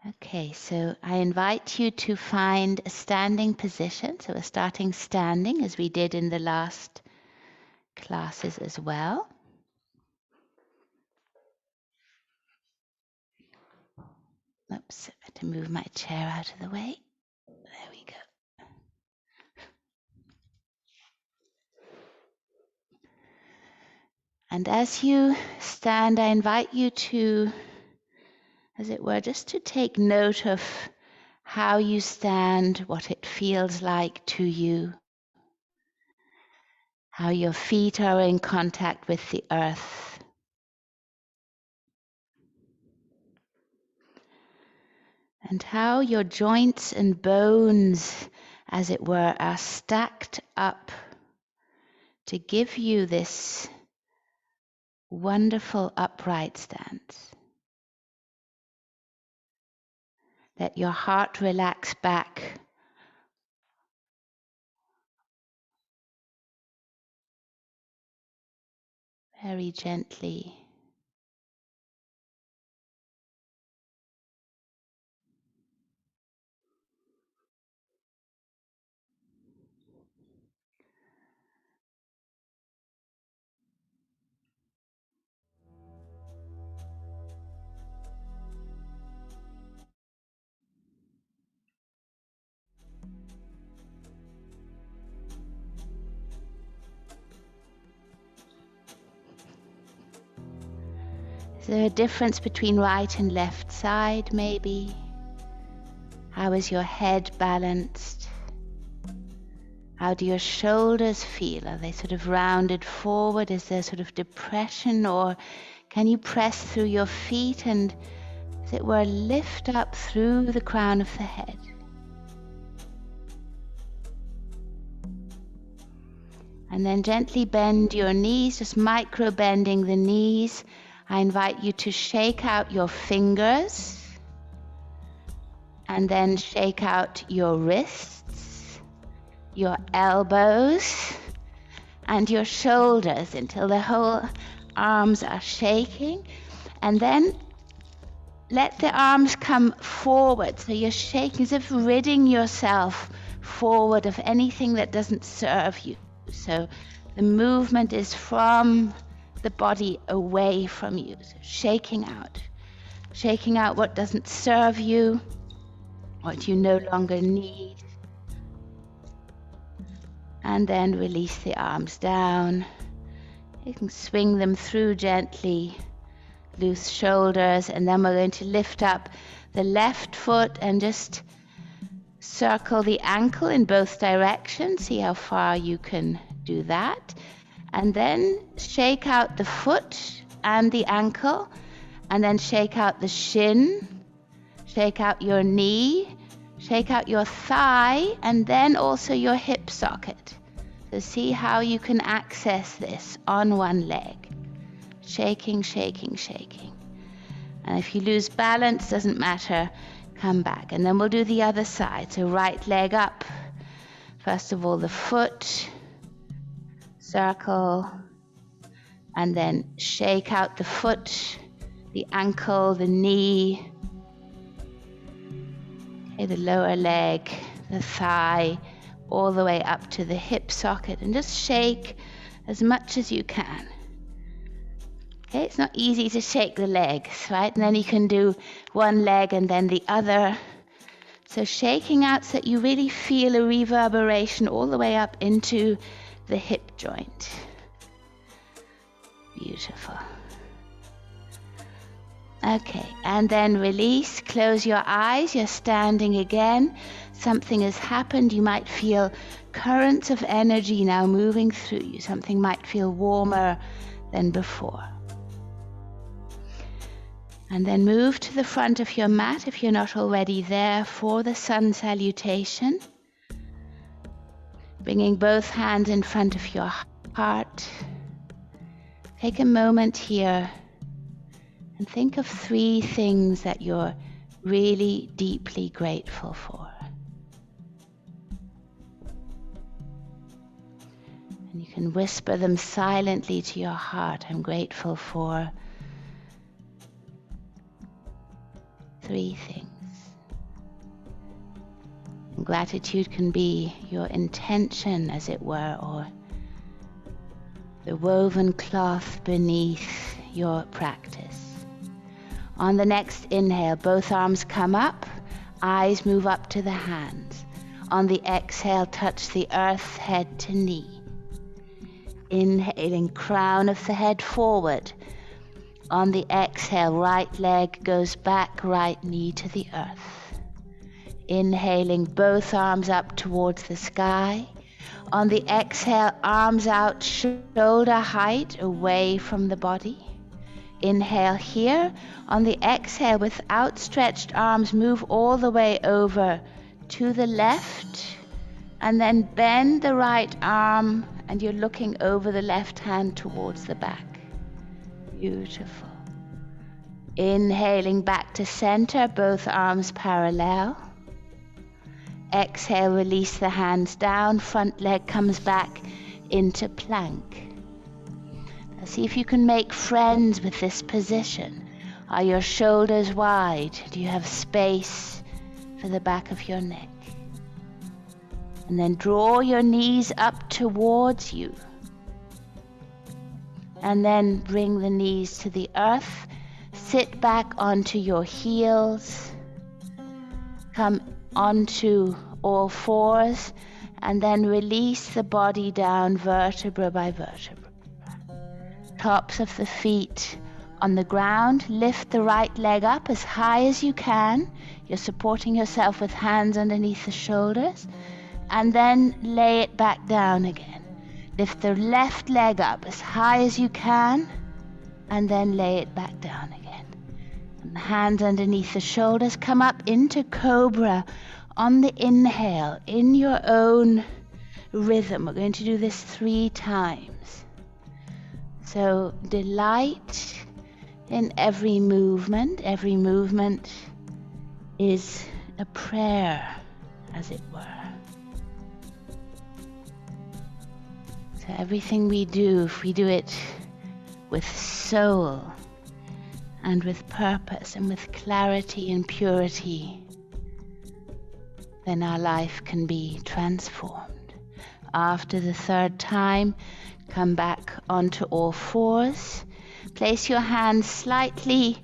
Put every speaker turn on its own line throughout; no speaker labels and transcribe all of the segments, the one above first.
Okay, so I invite you to find a standing position. So we're starting standing as we did in the last classes as well. Oops, I had to move my chair out of the way. There we go. And as you stand, I invite you to, as it were, just to take note of how you stand, what it feels like to you, how your feet are in contact with the earth. And how your joints and bones, as it were, are stacked up to give you this wonderful upright stance. Let your heart relax back. Very gently. Is there a difference between right and left side, maybe? How is your head balanced? How do your shoulders feel? Are they sort of rounded forward? Is there sort of depression? Or can you press through your feet and, as it were, lift up through the crown of the head? And then gently bend your knees, just micro bending the knees. I invite you to shake out your fingers and then shake out your wrists, your elbows, and your shoulders until the whole arms are shaking. And then let the arms come forward. So you're shaking as if ridding yourself forward of anything that doesn't serve you. So the movement is from the body away from you. So shaking out what doesn't serve you, what you no longer need. And then release the arms down. You can swing them through gently, loose shoulders, and then we're going to lift up the left foot and just circle the ankle in both directions. See how far you can do that. And then shake out the foot and the ankle, and then shake out the shin, shake out your knee, shake out your thigh, and then also your hip socket. So see how you can access this on one leg. Shaking, shaking, shaking. And if you lose balance, doesn't matter, come back. And then we'll do the other side. So right leg up. First of all, the foot, circle, and then shake out the foot, the ankle, the knee, okay, the lower leg, the thigh, all the way up to the hip socket, and just shake as much as you can. Okay, it's not easy to shake the legs, right? And then you can do one leg and then the other. So shaking out so that you really feel a reverberation all the way up into the hip joint. Beautiful. Okay, and then release, close your eyes, you're standing again. Something has happened, you might feel currents of energy now moving through you. Something might feel warmer than before. And then move to the front of your mat if you're not already there for the sun salutation. Bringing both hands in front of your heart. Take a moment here and think of 3 things that you're really deeply grateful for. And you can whisper them silently to your heart. I'm grateful for 3 things. gratitude can be your intention, as it were, or the woven cloth beneath your practice. On the next inhale, both arms come up, eyes move up to the hands. On the exhale, touch the earth, head to knee. Inhaling, crown of the head forward. On the exhale, right leg goes back, right knee to the earth. Inhaling, both arms up towards the sky. On the exhale, arms out, shoulder height away from the body. Inhale here. On the exhale, with outstretched arms, move all the way over to the left, and then bend the right arm, and you're looking over the left hand towards the back. Beautiful. Inhaling back to center, both arms parallel. Exhale, release the hands down, front leg comes back into plank. Now see if you can make friends with this position. Are your shoulders wide? Do you have space for the back of your neck? And then draw your knees up towards you. And then bring the knees to the earth. Sit back onto your heels. Come onto all fours, and then release the body down vertebra by vertebra. Tops of the feet on the ground. Lift the right leg up as high as you can. You're supporting yourself with hands underneath the shoulders, and then lay it back down again. Lift the left leg up as high as you can, and then lay it back down again. And the hands underneath the shoulders. Come up into cobra on the inhale, in your own rhythm. We're going to do this 3 times. So delight in every movement. Every movement is a prayer, as it were. So everything we do, if we do it with soul and with purpose and with clarity and purity, then our life can be transformed. After the 3rd time, come back onto all fours. Place your hands slightly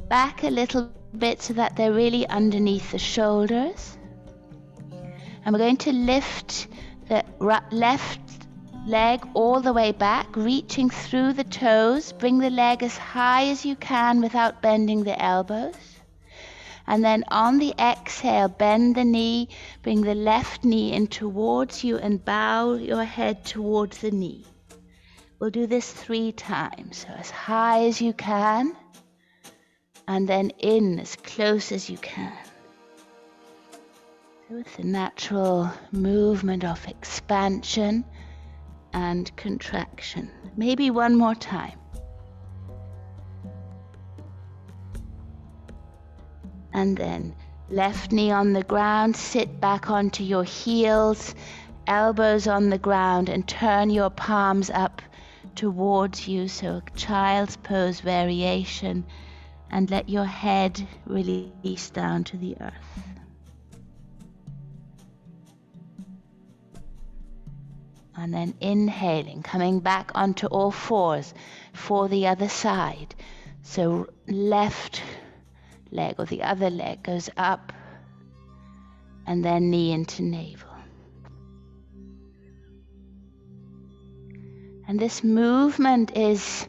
back a little bit so that they're really underneath the shoulders. And we're going to lift the left leg all the way back, reaching through the toes. Bring the leg as high as you can without bending the elbows. And then on the exhale, bend the knee, bring the left knee in towards you and bow your head towards the knee. We'll do this 3 times. So as high as you can, and then in as close as you can. So with the natural movement of expansion and contraction. Maybe one more time. And then left knee on the ground, sit back onto your heels, elbows on the ground, and turn your palms up towards you, so a child's pose variation, and let your head release down to the earth. And then inhaling, coming back onto all fours for the other side. So left leg or the other leg goes up, and then knee into navel. And this movement is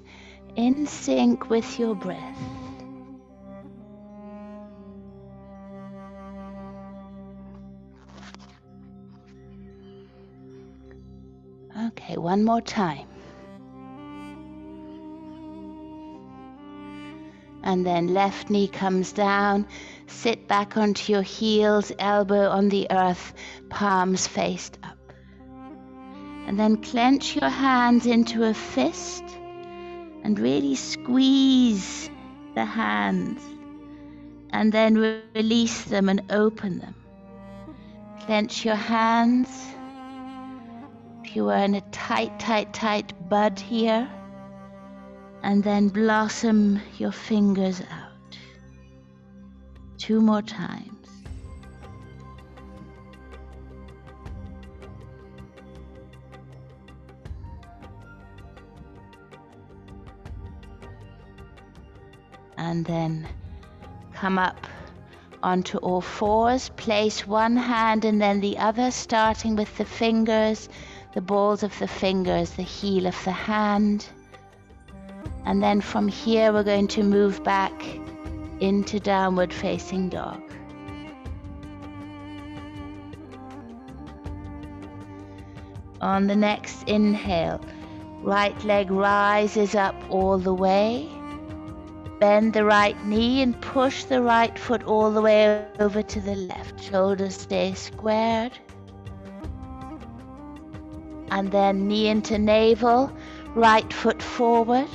in sync with your breath. Okay, one more time. And then left knee comes down, sit back onto your heels, elbow on the earth, palms faced up. And then clench your hands into a fist and really squeeze the hands. And then release them and open them. Clench your hands. If you were in a tight bud here, and then blossom your fingers out. 2 more times. And then come up onto all fours. Place one hand and then the other, starting with the fingers, the balls of the fingers, the heel of the hand. And then from here we're going to move back into downward facing dog. On the next inhale, right leg rises up all the way. Bend the right knee and push the right foot all the way over to the left. Shoulders stay squared. And then knee into navel, right foot forward.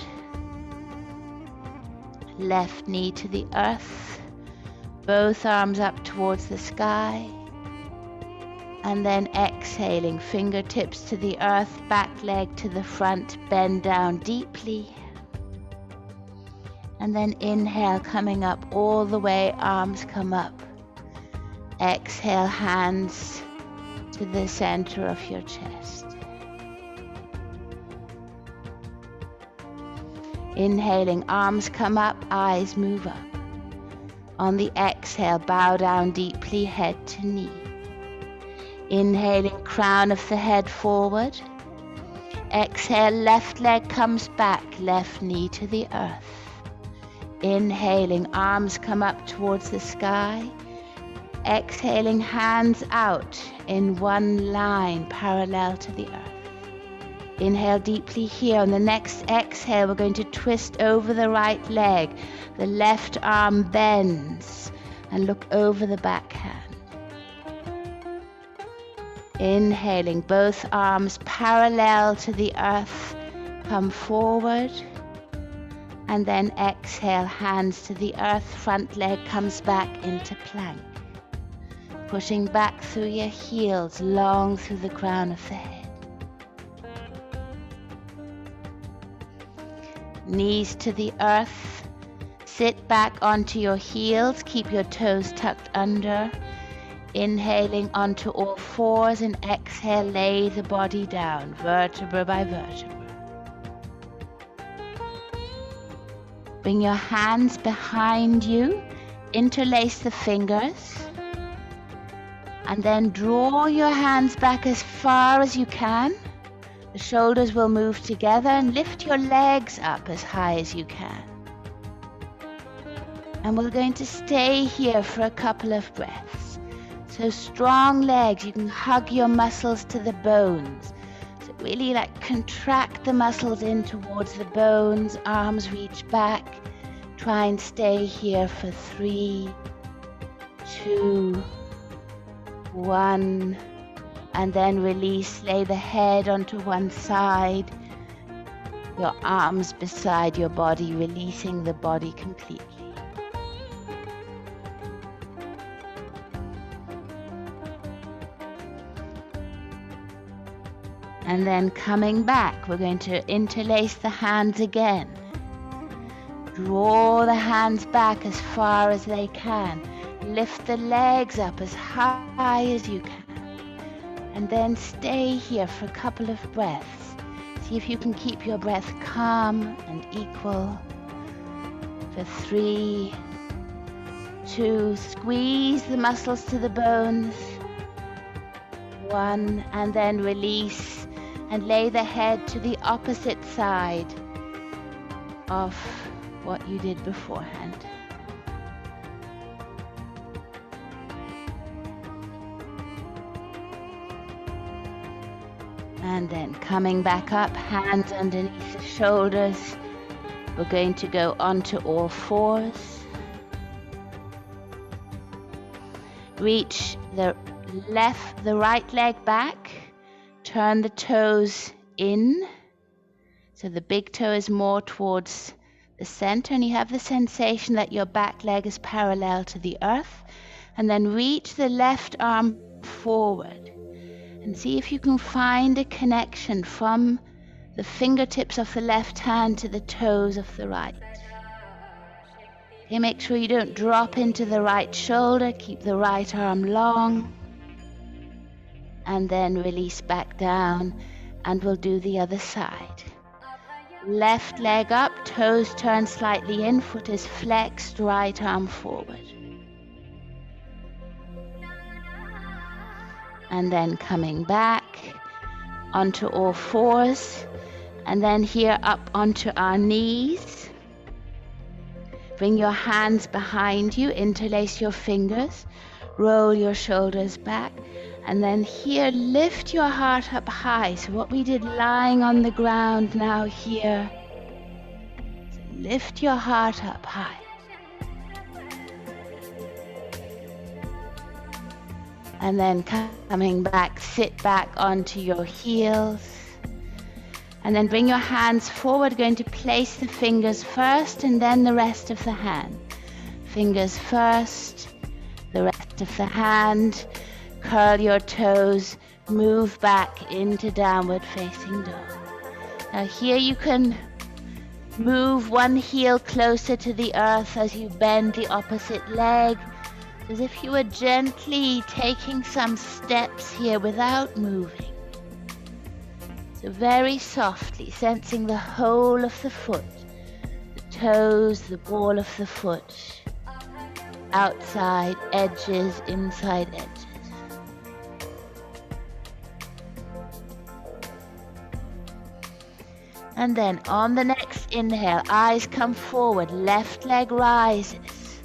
Left knee to the earth. Both arms up towards the sky. And then exhaling, fingertips to the earth, back leg to the front, bend down deeply. And then inhale, coming up all the way, arms come up. Exhale, hands to the center of your chest. Inhaling, arms come up, eyes move up. On the exhale, bow down deeply, head to knee. Inhaling, crown of the head forward. Exhale, left leg comes back, left knee to the earth. Inhaling, arms come up towards the sky. Exhaling, hands out in one line parallel to the earth. Inhale deeply here. On the next exhale, we're going to twist over the right leg. The left arm bends and look over the back hand. Inhaling, both arms parallel to the earth, come forward. And then exhale, hands to the earth, front leg comes back into plank. Pushing back through your heels, long through the crown of the head. Knees to the earth, sit back onto your heels, keep your toes tucked under. Inhaling onto all fours and exhale, lay the body down, vertebra by vertebra. Bring your hands behind you, interlace the fingers, and then draw your hands back as far as you can. The shoulders will move together and lift your legs up as high as you can. And we're going to stay here for a couple of breaths. So strong legs, you can hug your muscles to the bones. So really contract the muscles in towards the bones, arms reach back. Try and stay here for 3, 2, 1, and then release. Lay the head onto one side, your arms beside your body, releasing the body completely. And then coming back, we're going to interlace the hands again. Draw the hands back as far as they can. Lift the legs up as high as you can. And then stay here for a couple of breaths. See if you can keep your breath calm and equal. For 3, 2, squeeze the muscles to the bones. 1, and then release and lay the head to the opposite side of what you did beforehand. And then coming back up, hands underneath the shoulders. We're going to go onto all fours. Reach the right leg back. Turn the toes in. So the big toe is more towards the center, and you have the sensation that your back leg is parallel to the earth. And then reach the left arm forward and see if you can find a connection from the fingertips of the left hand to the toes of the right. Okay, make sure you don't drop into the right shoulder. Keep the right arm long. And then release back down, and we'll do the other side. Left leg up, toes turn slightly in, foot is flexed, right arm forward. And then coming back onto all fours, and then here up onto our knees. Bring your hands behind you, interlace your fingers, roll your shoulders back, and then here lift your heart up high. So what we did lying on the ground, now here. So lift your heart up high. And then coming back, sit back onto your heels. And then bring your hands forward, going to place the fingers first and then the rest of the hand. Fingers first, the rest of the hand. Curl your toes, move back into downward facing dog. Now here you can move one heel closer to the earth as you bend the opposite leg, as if you were gently taking some steps here without moving. So very softly, sensing the whole of the foot, the toes, the ball of the foot, outside edges, inside edges. And then on the next inhale, eyes come forward, left leg rises.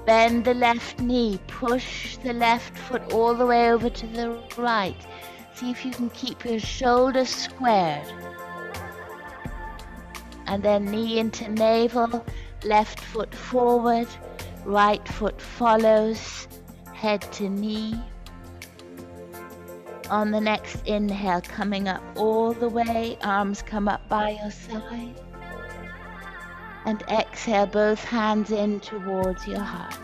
Bend the left knee, push the left foot all the way over to the right. See if you can keep your shoulders squared. And then knee into navel, left foot forward, right foot follows, head to knee. On the next inhale, coming up all the way, arms come up by your side. And exhale, both hands in towards your heart.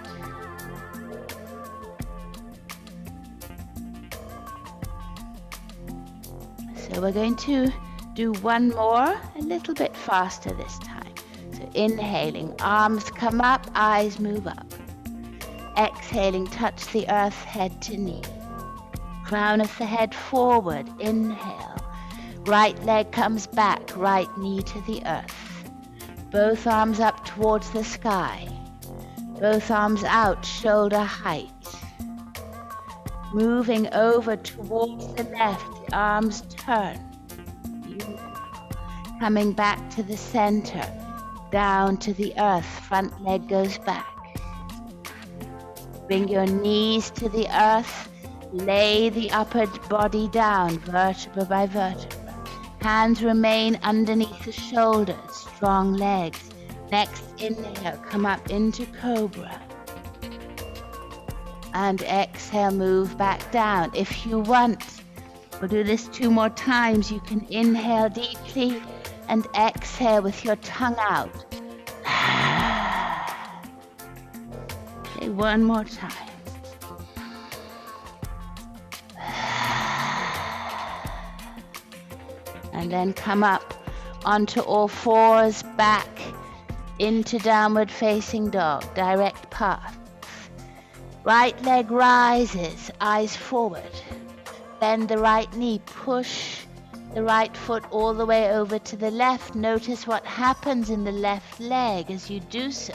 So we're going to do one more, a little bit faster this time. So inhaling, arms come up, eyes move up. Exhaling, touch the earth, head to knee. Crown of the head forward, inhale. Right leg comes back, right knee to the earth. Both arms up towards the sky. Both arms out, shoulder height. Moving over towards the left, the arms turn. Beautiful. Coming back to the center, down to the earth, front leg goes back. Bring your knees to the earth. Lay the upper body down, vertebra by vertebra. Hands remain underneath the shoulders, strong legs. Next inhale, come up into cobra. And exhale, move back down. If you want, we'll do this 2 more times. You can inhale deeply and exhale with your tongue out. Okay, 1 more time. And then come up onto all fours, back into downward facing dog, direct path. Right leg rises, eyes forward. Bend the right knee, push the right foot all the way over to the left. Notice what happens in the left leg as you do so.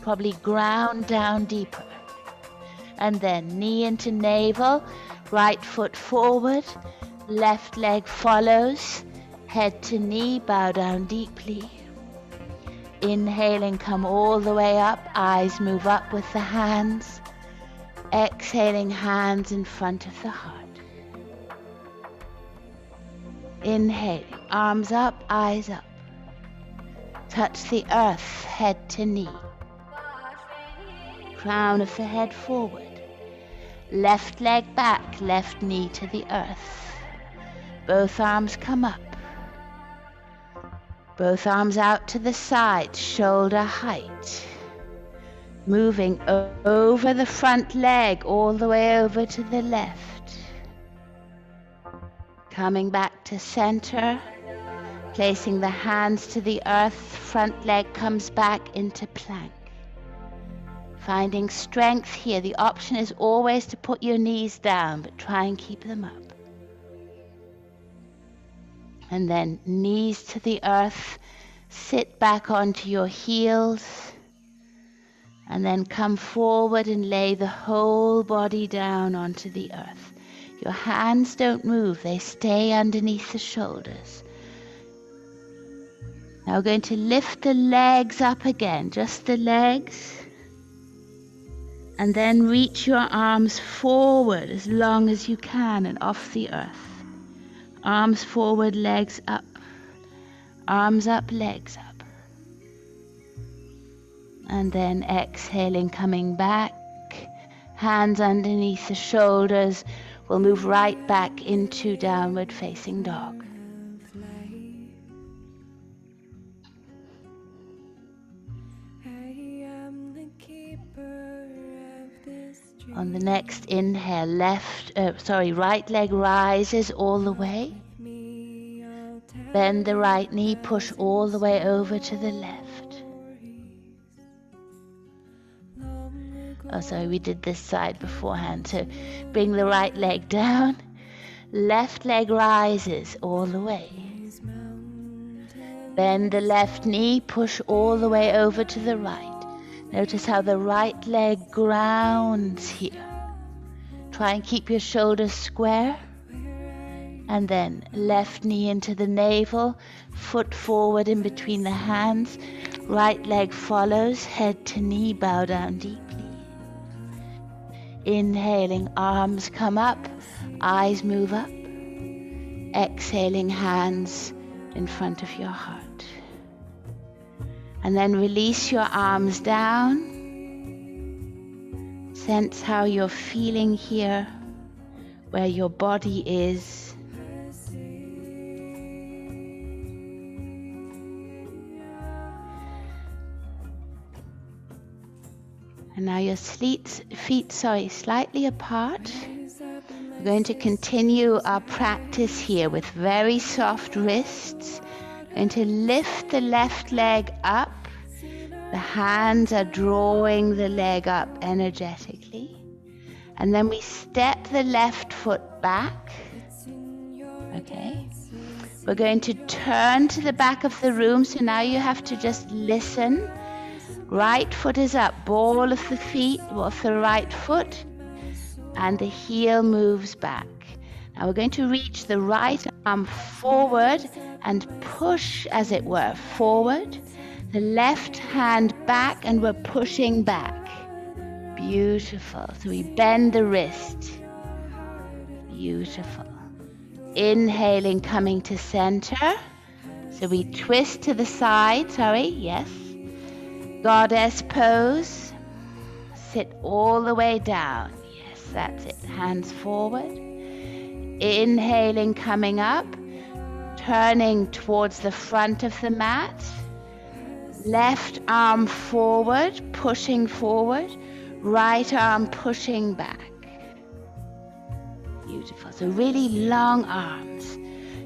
Probably ground down deeper. And then knee into navel, right foot forward. Left leg follows, head to knee, bow down deeply. Inhaling, come all the way up, eyes move up with the hands. Exhaling, hands in front of the heart. Inhaling, arms up, eyes up. Touch the earth, head to knee. Crown of the head forward. Left leg back, left knee to the earth. Both arms come up. Both arms out to the side, shoulder height. Moving over the front leg, all the way over to the left. Coming back to center. Placing the hands to the earth, front leg comes back into plank. Finding strength here. The option is always to put your knees down, but try and keep them up. And then knees to the earth, sit back onto your heels, and then come forward and lay the whole body down onto the earth. Your hands don't move, they stay underneath the shoulders. Now we're going to lift the legs up again, just the legs. And then reach your arms forward as long as you can and off the earth. Arms forward, legs up. Arms up, legs up. And then exhaling, coming back. Hands underneath the shoulders. We'll move right back into downward facing dog. On the next inhale, right leg rises all the way. Bend the right knee, push all the way over to the left. Oh, sorry, we did this side beforehand. So bring the right leg down. Left leg rises all the way. Bend the left knee, push all the way over to the right. Notice how the right leg grounds here. Try and keep your shoulders square. And then left knee into the navel, foot forward in between the hands. Right leg follows, head to knee, bow down deeply. Inhaling, arms come up, eyes move up. Exhaling, hands in front of your heart. And then release your arms down. Sense how you're feeling here, where your body is. And now your feet slightly apart. We're going to continue our practice here with very soft wrists. Going to lift the left leg up. The hands are drawing the leg up energetically. And then we step the left foot back. Okay. We're going to turn to the back of the room. So now you have to just listen. Right foot is up, ball of the feet of the right foot, and the heel moves back. Now we're going to reach the right arm forward and push, as it were, forward. The left hand back, and we're pushing back. Beautiful. So we bend the wrist. Beautiful. Inhaling, coming to center. So we twist to the side, yes. Goddess pose. Sit all the way down. Yes, that's it. Hands forward. Inhaling, coming up. Turning towards the front of the mat. Left arm forward, pushing forward. Right arm pushing back. Beautiful. So really long arms.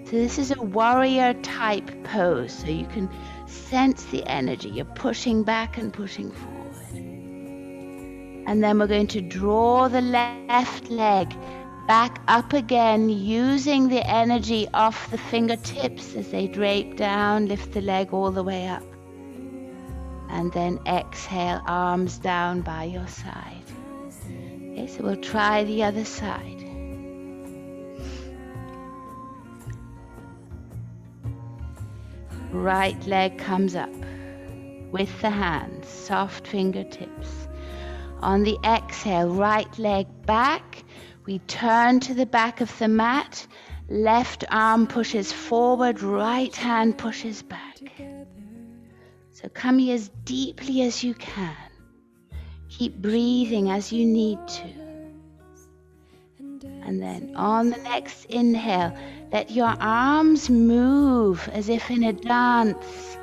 So this is a warrior type pose. So you can sense the energy. You're pushing back and pushing forward. And then we're going to draw the left leg back up again, using the energy off the fingertips as they drape down. Lift the leg all the way up. And then exhale, arms down by your side. Okay, so we'll try the other side. Right leg comes up with the hands, soft fingertips. On the exhale, right leg back. We turn to the back of the mat. Left arm pushes forward, right hand pushes back. So come here as deeply as you can. Keep breathing as you need to. And then on the next inhale, let your arms move as if in a dance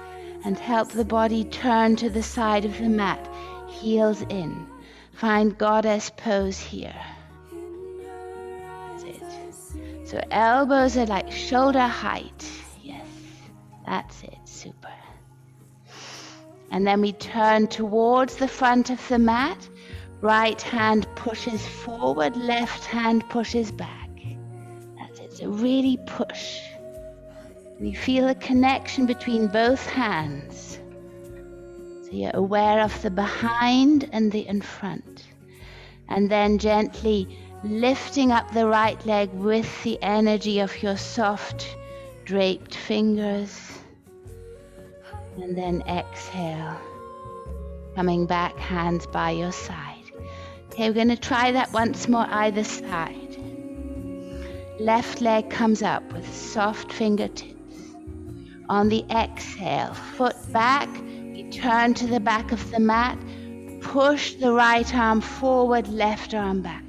and help the body turn to the side of the mat, heels in. Find goddess pose here. That's it. So elbows are like shoulder height. Yes, that's it. Super. And then we turn towards the front of the mat. Right hand pushes forward, left hand pushes back. That's it. So really push. You feel a connection between both hands. So you're aware of the behind and the in front. And then gently lifting up the right leg with the energy of your soft draped fingers. And then exhale, coming back, hands by your side. Okay, we're going to try that once more, either side. Left leg comes up with soft fingertips. On the exhale, foot back, we turn to the back of the mat, push the right arm forward, left arm back.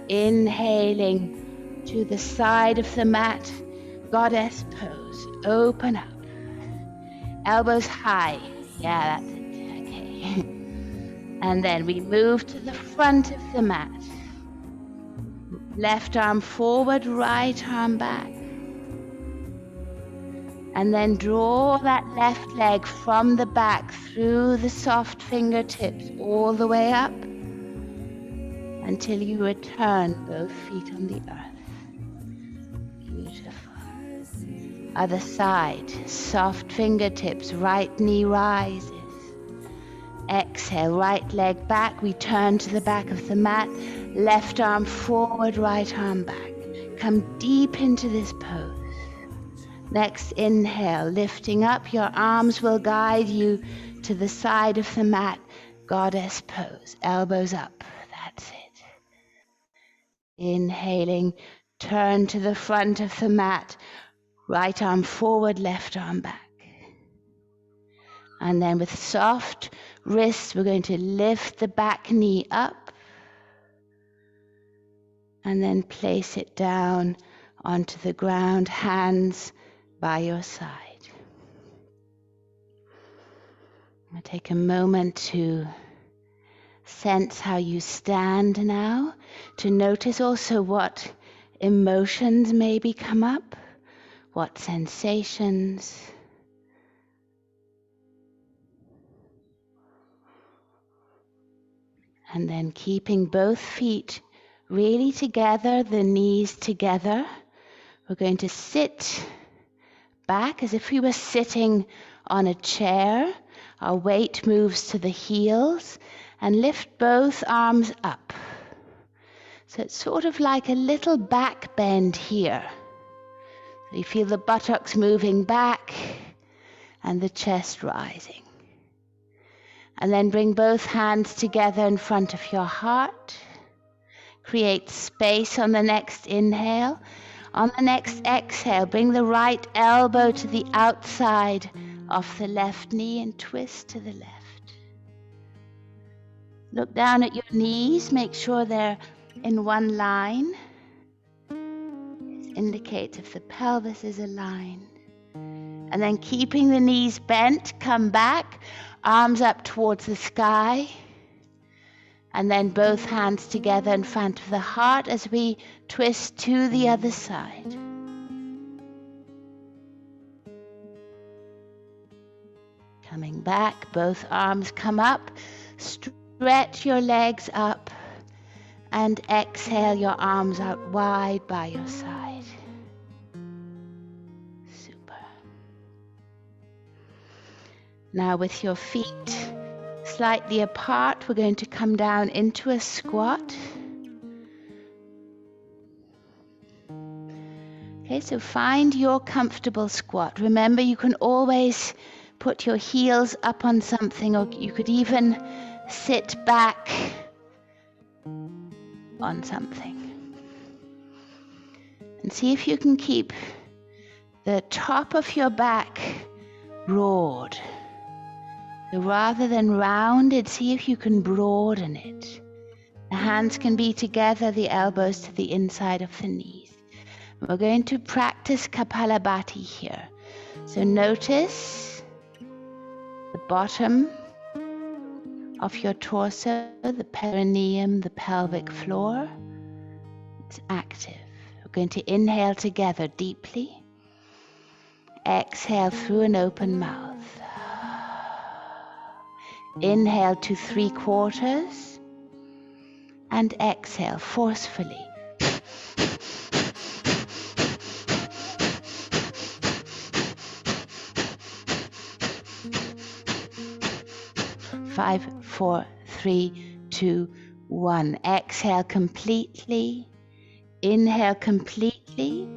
Inhaling to the side of the mat, goddess pose, open up. Elbows high, yeah, that's it, okay. And then we move to the front of the mat. Left arm forward, right arm back. And then draw that left leg from the back through the soft fingertips all the way up until you return both feet on the earth. Beautiful. Other side, soft fingertips, right knee rises. Exhale, right leg back, we turn to the back of the mat, left arm forward, right arm back. Come deep into this pose. Next inhale, lifting up, your arms will guide you to the side of the mat, goddess pose, elbows up, that's it. Inhaling, turn to the front of the mat, right arm forward, left arm back. And then with soft wrists, we're going to lift the back knee up and then place it down onto the ground, hands by your side. I'll take a moment to sense how you stand now, to notice also what emotions maybe come up, what sensations. And then keeping both feet really together, the knees together, we're going to sit back as if we were sitting on a chair. Our weight moves to the heels and lift both arms up. So it's sort of like a little back bend here. So you feel the buttocks moving back and the chest rising. And then bring both hands together in front of your heart. Create space on the next inhale. On the next exhale, bring the right elbow to the outside of the left knee and twist to the left. Look down at your knees, make sure they're in one line. This indicates if the pelvis is aligned. And then keeping the knees bent, come back, arms up towards the sky. And then both hands together in front of the heart as we twist to the other side. Coming back, both arms come up, stretch your legs up, and exhale your arms out wide by your side. Super. Now with your feet slightly apart, we're going to come down into a squat. Okay, so find your comfortable squat. Remember, you can always put your heels up on something, or you could even sit back on something. And see if you can keep the top of your back broad. So rather than rounded, see if you can broaden it. The hands can be together, the elbows to the inside of the knees. We're going to practice Kapalabhati here. So notice the bottom of your torso, the perineum, the pelvic floor. It's active. We're going to inhale together deeply. Exhale through an open mouth. Inhale to 3/4 and exhale forcefully. 5, 4, 3, 2, 1. Exhale completely. Inhale completely.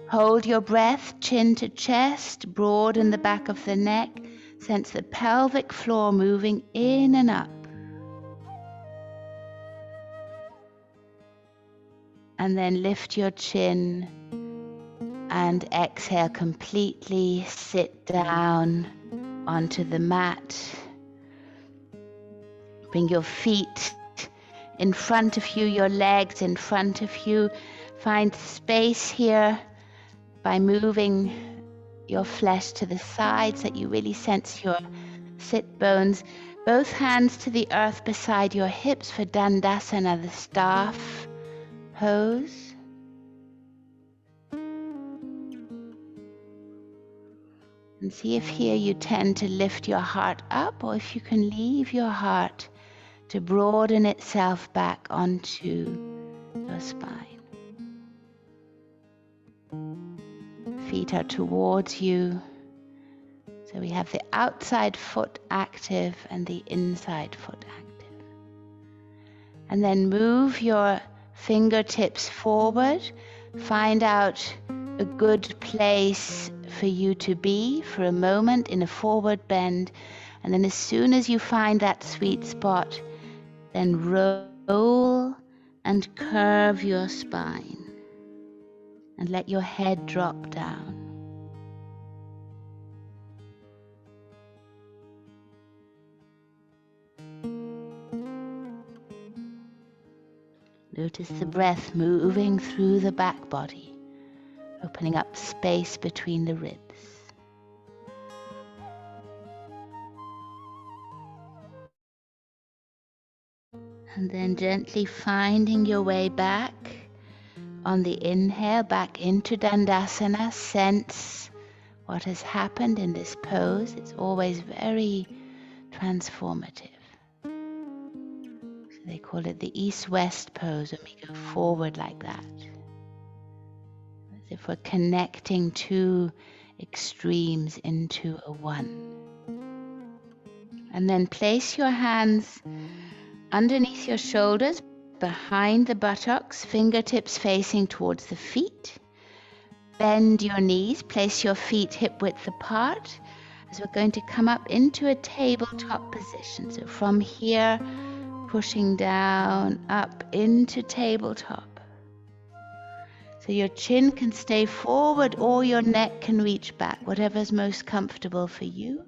Hold your breath, chin to chest, broaden the back of the neck. Sense the pelvic floor moving in and up. And then lift your chin and exhale completely. Sit down onto the mat. Bring your feet in front of you, your legs in front of you. Find space here by moving your flesh to the sides so that you really sense your sit bones. Both hands to the earth beside your hips for Dandasana, the staff pose. And see if here you tend to lift your heart up, or if you can leave your heart to broaden itself back onto your spine. Feet are towards you. So we have the outside foot active and the inside foot active. And then move your fingertips forward. Find out a good place for you to be for a moment in a forward bend. And then as soon as you find that sweet spot, then roll and curve your spine. And let your head drop down. Notice the breath moving through the back body, opening up space between the ribs. And then gently finding your way back on the inhale, back into Dandasana. Sense what has happened in this pose. It's always very transformative. So they call it the east-west pose when we go forward like that. As if we're connecting two extremes into a one. And then place your hands underneath your shoulders, behind the buttocks, fingertips facing towards the feet. Bend your knees, place your feet hip width apart as we're going to come up into a tabletop position. So from here, pushing down, up into tabletop. So your chin can stay forward or your neck can reach back, whatever's most comfortable for you.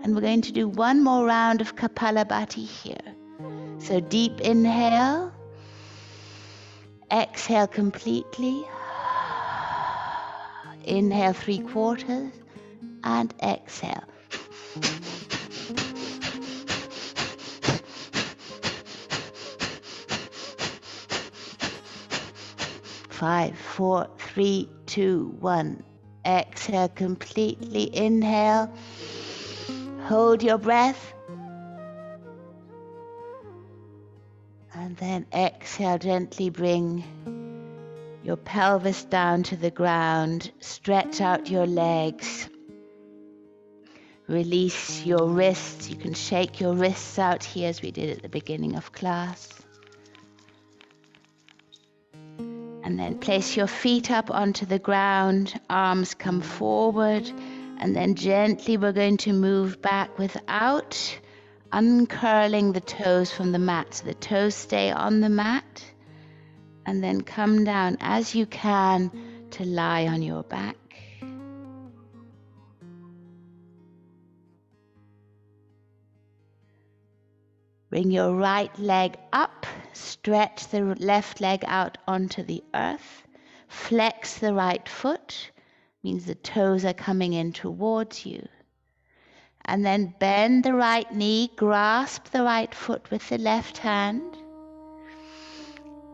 And we're going to do one more round of Kapalabhati here. So deep inhale. Exhale completely. Inhale 3/4 and exhale. Five, 4, 3, 2, 1. Exhale completely. Inhale. Hold your breath. And then exhale, gently bring your pelvis down to the ground. Stretch out your legs. Release your wrists. You can shake your wrists out here as we did at the beginning of class. And then place your feet up onto the ground. Arms come forward. And then gently we're going to move back without uncurling the toes from the mat. So the toes stay on the mat. And then come down as you can to lie on your back. Bring your right leg up. Stretch the left leg out onto the earth. Flex the right foot. Means the toes are coming in towards you. And then bend the right knee, grasp the right foot with the left hand.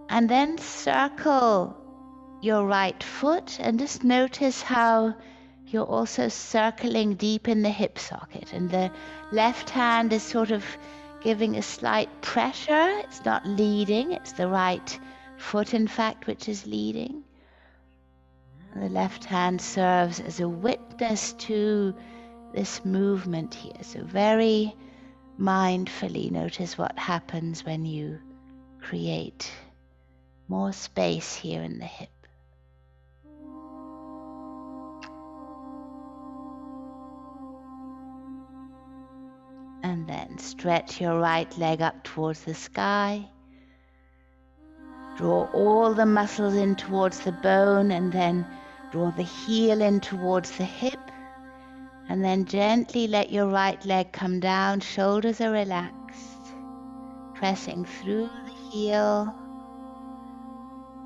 And then circle your right foot and just notice how you're also circling deep in the hip socket. And the left hand is sort of giving a slight pressure. It's not leading, it's the right foot, in fact, which is leading. And the left hand serves as a witness to this movement here. So very mindfully notice what happens when you create more space here in the hip. And then stretch your right leg up towards the sky. Draw all the muscles in towards the bone, and then draw the heel in towards the hip. And then gently let your right leg come down. Shoulders are relaxed. Pressing through the heel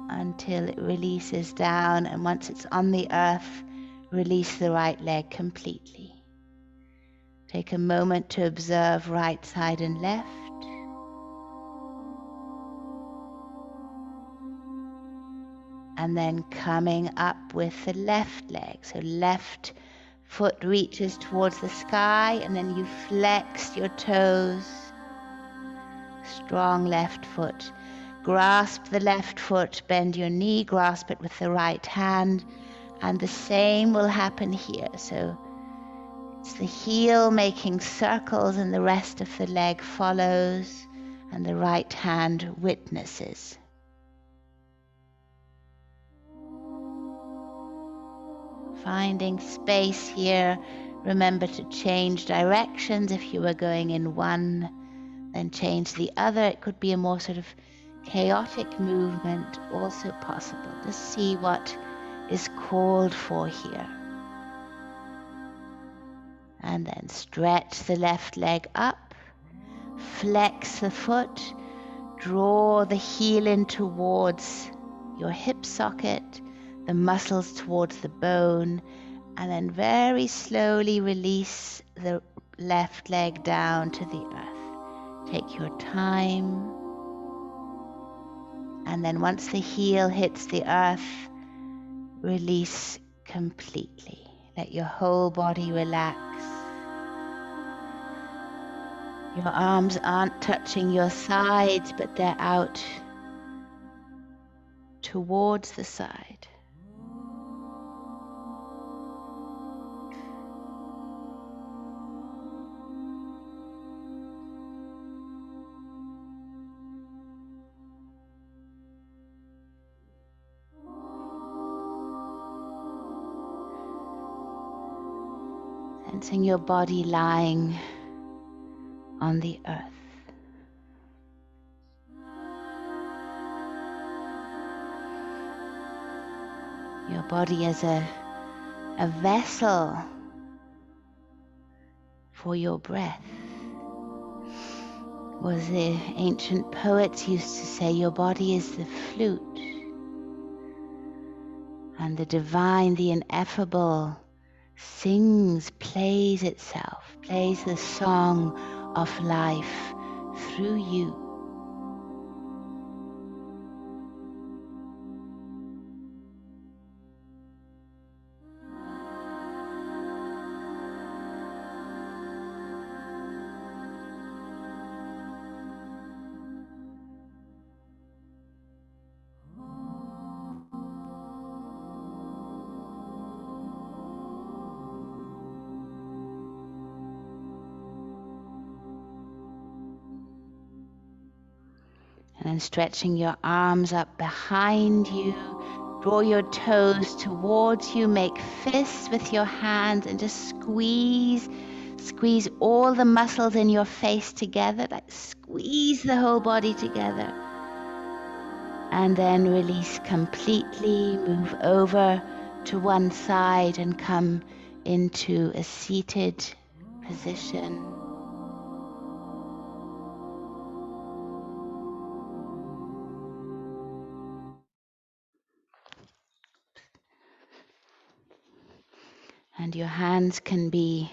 until it releases down. And once it's on the earth, release the right leg completely. Take a moment to observe right side and left. And then coming up with the left leg. So left foot reaches towards the sky, and then you flex your toes. Strong left foot. Grasp the left foot, bend your knee, grasp it with the right hand, and the same will happen here. So it's the heel making circles and the rest of the leg follows, and the right hand witnesses. Finding space here. Remember to change directions. If you were going in one, then change the other. It could be a more sort of chaotic movement, also possible. Just see what is called for here. And then stretch the left leg up, flex the foot, draw the heel in towards your hip socket, the muscles towards the bone, and then very slowly release the left leg down to the earth. Take your time. And then once the heel hits the earth, release completely. Let your whole body relax. Your arms aren't touching your sides, but they're out towards the side. Sensing your body lying on the earth. Your body as a vessel for your breath. Or as the ancient poets used to say, your body is the flute. And the divine, the ineffable, sings, plays itself, plays the song of life through you. And then stretching your arms up behind you, draw your toes towards you, make fists with your hands and just squeeze all the muscles in your face together, like squeeze the whole body together. And then release completely, move over to one side and come into a seated position. And your hands can be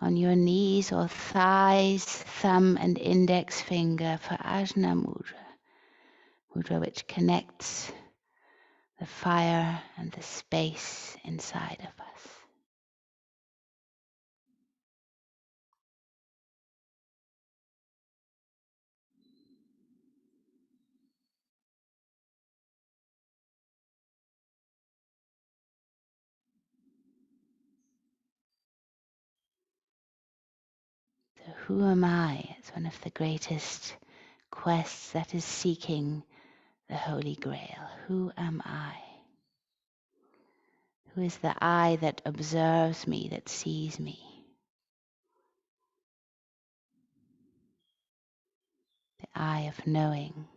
on your knees or thighs, thumb and index finger for Ajna Mudra. Mudra which connects the fire and the space inside of us. So who am I? It's one of the greatest quests that is seeking the Holy Grail. Who am I? Who is the I that observes me, that sees me? The I of knowing.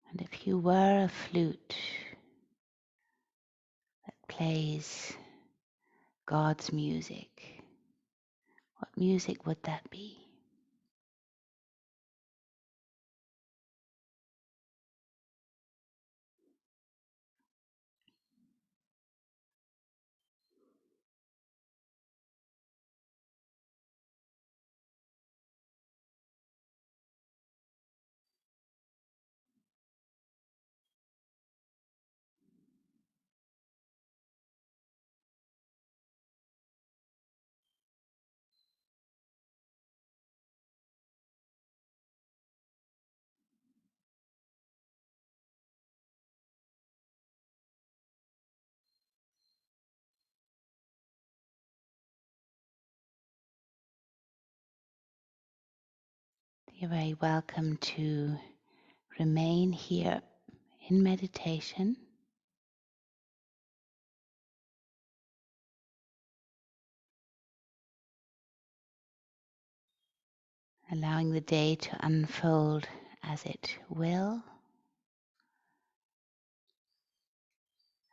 And if you were a flute that plays God's music, what music would that be? You're very welcome to remain here in meditation, allowing the day to unfold as it will.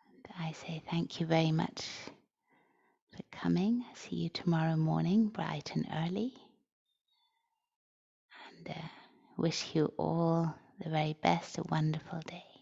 And I say thank you very much for coming. See you tomorrow morning, bright and early. And wish you all the very best, a wonderful day.